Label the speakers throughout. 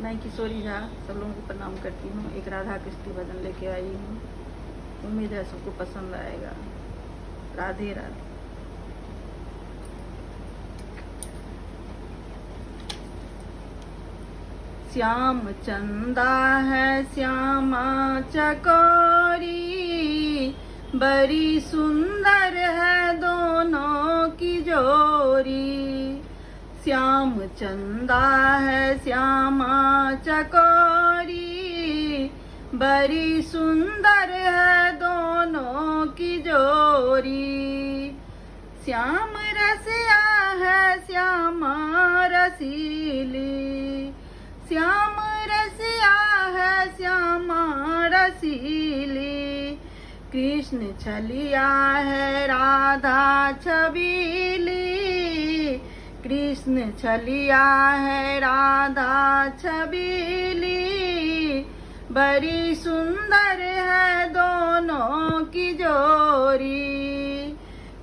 Speaker 1: मैं किशोरी झा सब लोगों को प्रणाम करती हूँ। एक राधा कृष्ण भजन लेके आई हूँ। उम्मीद है सबको पसंद आएगा। राधे राधे। श्याम चंदा है श्यामा चकोरी, बड़ी सुंदर है दोनों की जोड़ी। श्याम चंदा है श्यामा चकोरी, बड़ी सुंदर है दोनों की जोड़ी। श्याम रसिया है श्यामा रसीली, श्याम रसिया है श्यामा रसीली। कृष्ण छलिया है राधा छबीली, कृष्ण छलिया है राधा छबीली। बड़ी सुंदर है दोनों की जोड़ी।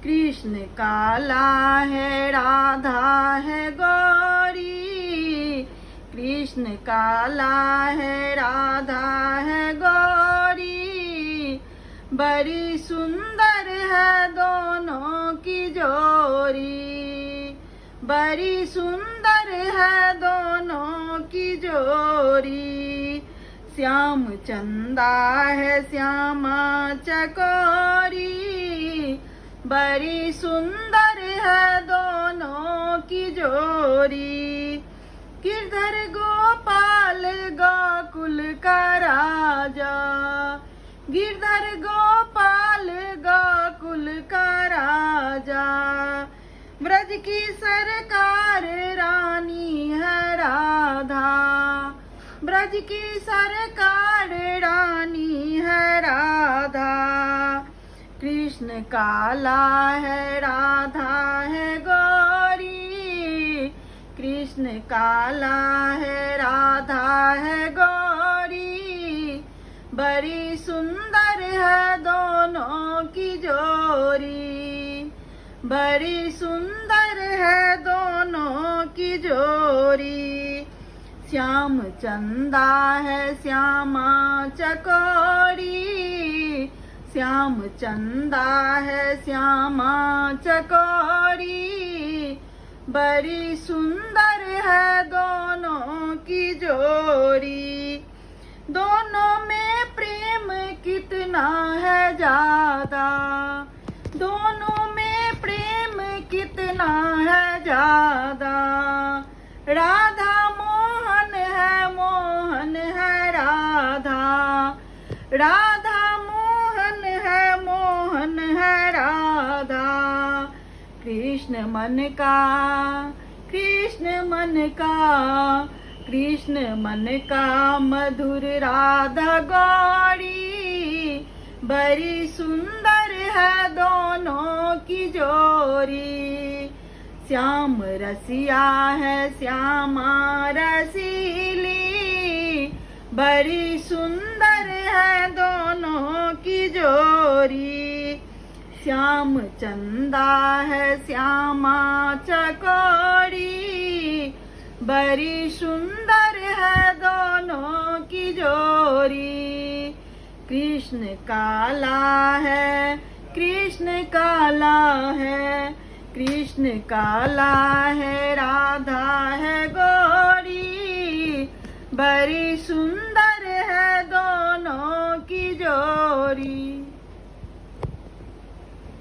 Speaker 1: कृष्ण काला है राधा है गोरी, कृष्ण काला है राधा है गोरी। बड़ी सुंदर है दोनों की जोड़ी, बड़ी सुंदर है दोनों की जोड़ी। श्याम चंदा है श्यामा चकोरी, बड़ी सुंदर है दोनों की जोड़ी। गिरधर गोपाल गोकुल का राजा, गिरधर गोपाल गोकुल का राजा। ब्रज की सरकार रानी है राधा, ब्रज की सरकार रानी है राधा। कृष्ण काला है राधा है गोरी, कृष्ण काला है राधा है गोरी। बड़ी सुंदर है दोनों की जोड़ी, बड़ी सुंदर है दोनों की जोड़ी। श्याम चंदा है श्यामा चकोरी, श्याम चंदा है श्यामा चकोरी। बड़ी सुंदर है दोनों की जोड़ी। दोनों में प्रेम कितना है ज्यादा, दोनों में प्रेम कितना है ज्यादा। राधा मोहन है, मोहन है राधा, राधा मोहन है, मोहन है राधा। कृष्ण मन का, कृष्ण मन का, कृष्ण मन का मधुर राधा गौरी। बड़ी सुंदर है दोनों की जोड़ी। श्याम रसिया है श्यामा रसीली, बड़ी सुंदर है दोनों की जोड़ी। श्याम चंदा है श्यामा चकोरी, बड़ी सुंदर है दोनों की जोड़ी। कृष्ण काला है, कृष्ण काला है, कृष्ण काला है राधा है गोरी। बड़ी सुंदर है दोनों